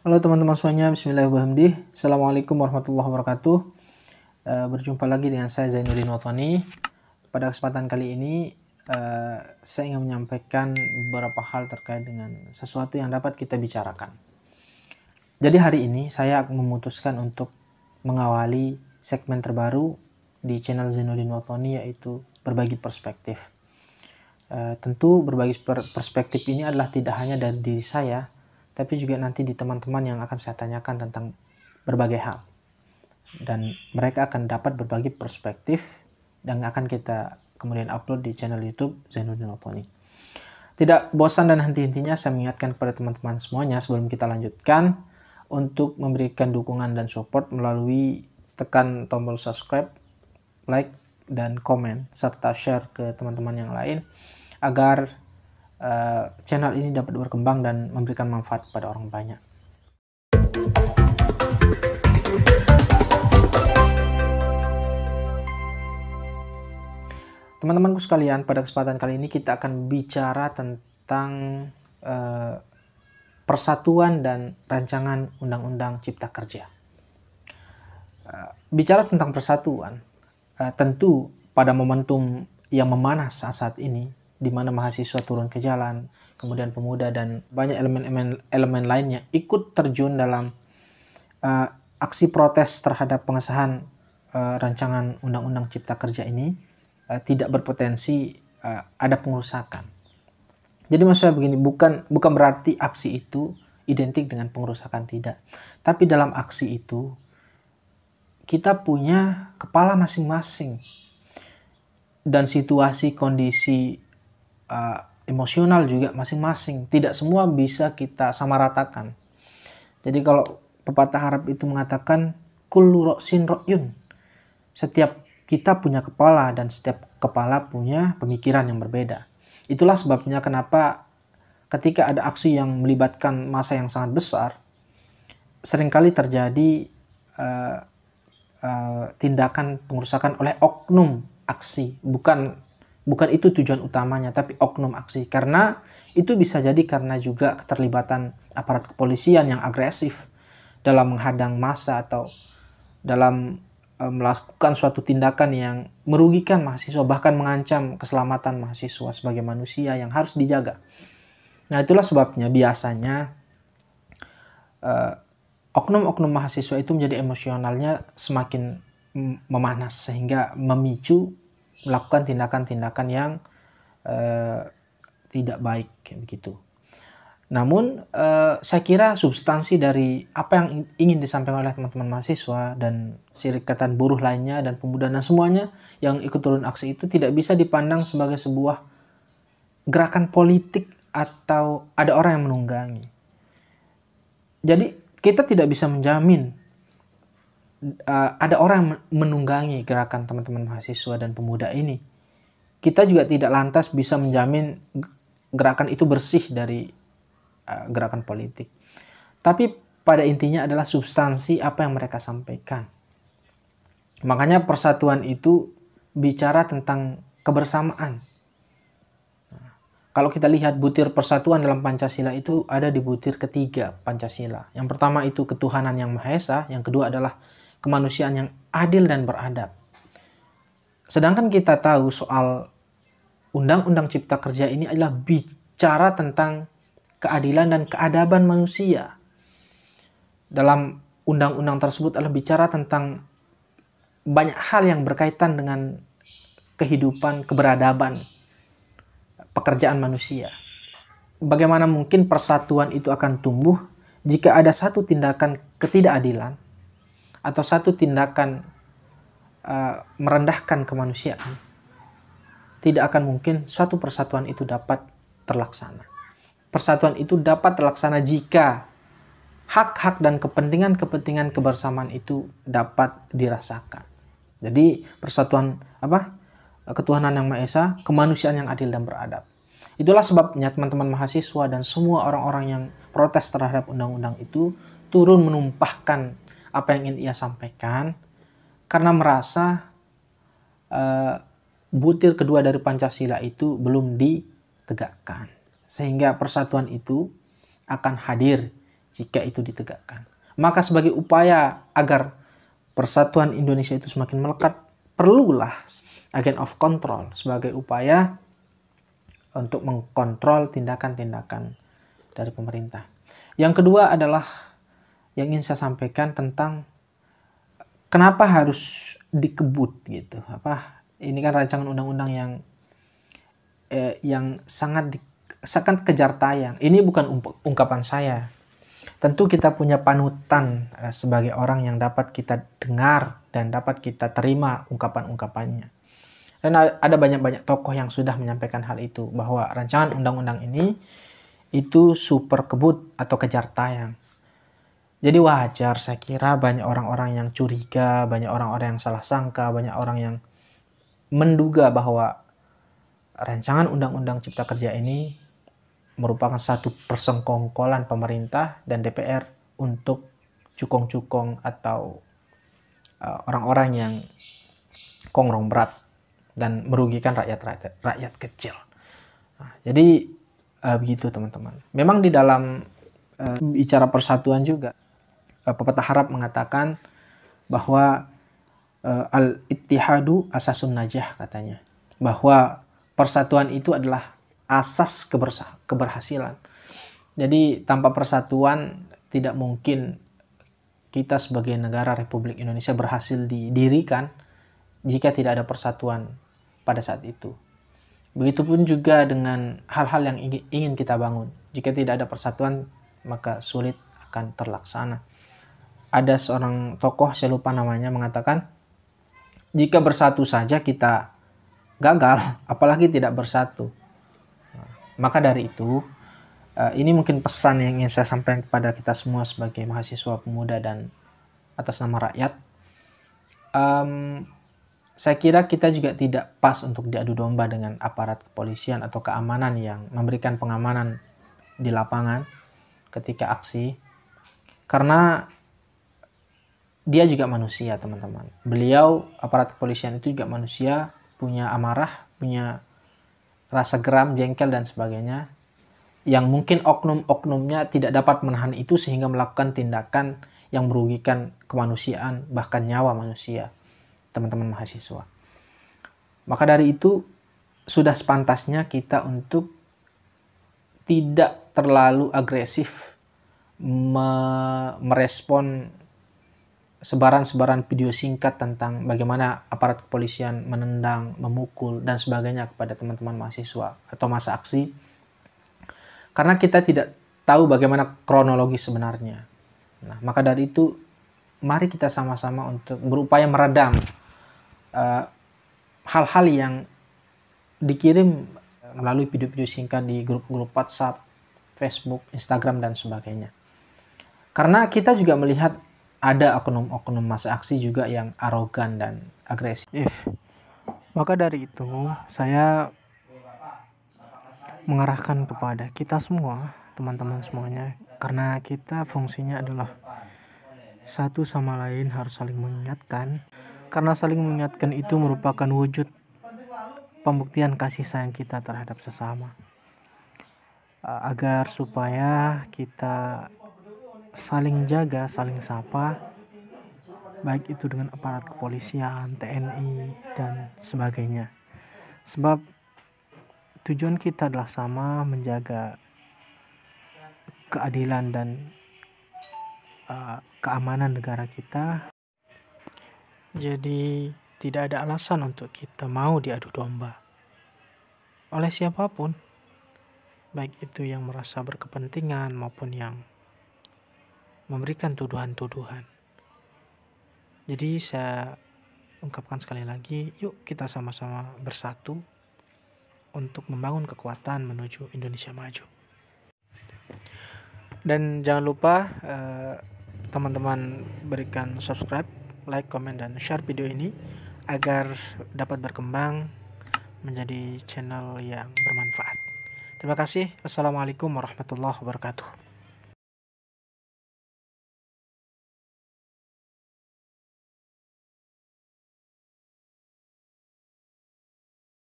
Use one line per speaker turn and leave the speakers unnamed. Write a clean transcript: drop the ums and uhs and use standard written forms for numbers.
Halo teman-teman semuanya, bismillahirrahmanirrahim. Assalamualaikum warahmatullahi wabarakatuh. Berjumpa lagi dengan saya Zainuddin Wathoni. Pada kesempatan kali ini, saya ingin menyampaikan beberapa hal terkait dengan sesuatu yang dapat kita bicarakan. Jadi hari ini saya memutuskan untuk mengawali segmen terbaru di channel Zainuddin Wathoni, yaitu berbagi perspektif. Tentu berbagi perspektif ini adalah tidak hanya dari diri saya, tapi juga nanti di teman-teman yang akan saya tanyakan tentang berbagai hal. Dan mereka akan dapat berbagi perspektif dan akan kita kemudian upload di channel YouTube Zainuddin Wathoni. Tidak bosan dan henti-hentinya saya mengingatkan kepada teman-teman semuanya sebelum kita lanjutkan untuk memberikan dukungan dan support melalui tekan tombol subscribe, like, dan komen, serta share ke teman-teman yang lain agar channel ini dapat berkembang dan memberikan manfaat kepada orang banyak. Teman-temanku sekalian, pada kesempatan kali ini kita akan bicara tentang persatuan dan rancangan Undang-Undang Cipta Kerja. Bicara tentang persatuan, tentu pada momentum yang memanas saat ini, di mana mahasiswa turun ke jalan, kemudian pemuda dan banyak elemen lainnya ikut terjun dalam aksi protes terhadap pengesahan rancangan Undang-Undang Cipta Kerja ini, tidak berpotensi ada pengerusakan. Jadi maksud saya begini, bukan berarti aksi itu identik dengan pengerusakan, tidak. Tapi dalam aksi itu kita punya kepala masing-masing dan situasi kondisi emosional juga masing-masing. Tidak semua bisa kita samaratakan. Jadi kalau pepatah Arab itu mengatakan kullu ra'sin ra'yun. Setiap kita punya kepala dan setiap kepala punya pemikiran yang berbeda. Itulah sebabnya kenapa ketika ada aksi yang melibatkan massa yang sangat besar, seringkali terjadi tindakan pengerusakan oleh oknum aksi. Bukan itu tujuan utamanya, tapi oknum aksi. Karena itu bisa jadi karena juga keterlibatan aparat kepolisian yang agresif dalam menghadang massa atau dalam melakukan suatu tindakan yang merugikan mahasiswa, bahkan mengancam keselamatan mahasiswa sebagai manusia yang harus dijaga. Nah, itulah sebabnya biasanya oknum-oknum mahasiswa itu menjadi emosionalnya semakin memanas sehingga memicu melakukan tindakan-tindakan yang tidak baik kayak begitu. Namun saya kira substansi dari apa yang ingin disampaikan oleh teman-teman mahasiswa dan Serikatan Buruh lainnya dan pemuda dan semuanya yang ikut turun aksi itu tidak bisa dipandang sebagai sebuah gerakan politik atau ada orang yang menunggangi. Jadi kita tidak bisa menjamin ada orang yang menunggangi gerakan teman-teman mahasiswa dan pemuda ini. Kita juga tidak lantas bisa menjamin gerakan itu bersih dari gerakan politik. Tapi pada intinya adalah substansi apa yang mereka sampaikan. Makanya persatuan itu bicara tentang kebersamaan. Kalau kita lihat butir persatuan dalam Pancasila itu ada di butir ketiga Pancasila. Yang pertama itu ketuhanan yang Maha Esa, yang kedua adalah kemanusiaan yang adil dan beradab. Sedangkan kita tahu soal Undang-Undang Cipta Kerja ini adalah bicara tentang keadilan dan keadaban manusia. Dalam undang-undang tersebut adalah bicara tentang banyak hal yang berkaitan dengan kehidupan, keberadaban, pekerjaan manusia. Bagaimana mungkin persatuan itu akan tumbuh jika ada satu tindakan ketidakadilan atau satu tindakan merendahkan kemanusiaan? Tidak akan mungkin suatu persatuan itu dapat terlaksana. Persatuan itu dapat terlaksana jika hak-hak dan kepentingan-kepentingan kebersamaan itu dapat dirasakan. Jadi persatuan ketuhanan yang Maha Esa, kemanusiaan yang adil dan beradab. Itulah sebabnya teman-teman mahasiswa dan semua orang-orang yang protes terhadap undang-undang itu turun menumpahkan apa yang ingin ia sampaikan karena merasa butir kedua dari Pancasila itu belum ditegakkan. Sehingga persatuan itu akan hadir jika itu ditegakkan. Maka sebagai upaya agar persatuan Indonesia itu semakin melekat, perlulah agent of control sebagai upaya untuk mengkontrol tindakan-tindakan dari pemerintah. Yang kedua adalah yang ingin saya sampaikan tentang kenapa harus dikebut gitu. Ini kan rancangan undang-undang yang sangat kejar tayang. Ini bukan ungkapan saya. Tentu kita punya panutan sebagai orang yang dapat kita dengar dan dapat kita terima ungkapan-ungkapannya. Dan ada banyak-banyak tokoh yang sudah menyampaikan hal itu, bahwa rancangan undang-undang ini itu super kebut atau kejar tayang. Jadi wajar saya kira banyak orang-orang yang curiga, banyak orang-orang yang salah sangka, banyak orang yang menduga bahwa rancangan undang-undang Cipta Kerja ini merupakan satu persengkongkolan pemerintah dan DPR untuk cukong-cukong atau orang-orang yang kongrong berat dan merugikan rakyat kecil. Jadi begitu teman-teman. Memang di dalam bicara persatuan juga, pepatah Arab mengatakan bahwa al-ittihadu asasun najah, katanya. Bahwa persatuan itu adalah asas keberhasilan. Jadi tanpa persatuan tidak mungkin kita sebagai negara Republik Indonesia berhasil didirikan jika tidak ada persatuan pada saat itu. Begitupun juga dengan hal-hal yang ingin kita bangun. Jika tidak ada persatuan, maka sulit akan terlaksana. Ada seorang tokoh, saya lupa namanya, mengatakan, jika bersatu saja kita gagal, apalagi tidak bersatu. Maka dari itu, ini mungkin pesan yang ingin saya sampaikan kepada kita semua sebagai mahasiswa pemuda dan atas nama rakyat. Saya kira kita juga tidak pas untuk diadu domba dengan aparat kepolisian atau keamanan yang memberikan pengamanan di lapangan ketika aksi. Karena dia juga manusia, teman-teman. Beliau, aparat kepolisian itu juga manusia, punya amarah, punya rasa geram, jengkel, dan sebagainya, yang mungkin oknum-oknumnya tidak dapat menahan itu sehingga melakukan tindakan yang merugikan kemanusiaan, bahkan nyawa manusia, teman-teman mahasiswa. Maka dari itu, sudah sepantasnya kita untuk tidak terlalu agresif merespon sebaran-sebaran video singkat tentang bagaimana aparat kepolisian menendang, memukul, dan sebagainya kepada teman-teman mahasiswa atau masa aksi. Karena kita tidak tahu bagaimana kronologi sebenarnya. Nah, maka dari itu, mari kita sama-sama untuk berupaya meredam hal-hal yang dikirim melalui video-video singkat di grup-grup WhatsApp, Facebook, Instagram, dan sebagainya. Karena kita juga melihat ada oknum-oknum masa aksi juga yang arogan dan agresif. Maka dari itu, saya mengarahkan kepada kita semua, teman-teman semuanya, karena kita fungsinya adalah satu sama lain harus saling mengingatkan, karena saling mengingatkan itu merupakan wujud pembuktian kasih sayang kita terhadap sesama, agar supaya kita saling jaga, saling sapa, baik itu dengan aparat kepolisian, TNI, dan sebagainya. Sebab tujuan kita adalah sama, menjaga keadilan dan keamanan negara kita. Jadi tidak ada alasan untuk kita mau diadu domba oleh siapapun, baik itu yang merasa berkepentingan maupun yang memberikan tuduhan-tuduhan. Jadi saya ungkapkan sekali lagi, yuk kita sama-sama bersatu untuk membangun kekuatan menuju Indonesia maju. Dan jangan lupa teman-teman berikan subscribe, like, komen, dan share video ini agar dapat berkembang menjadi channel yang bermanfaat. Terima kasih. Wassalamualaikum warahmatullahi wabarakatuh.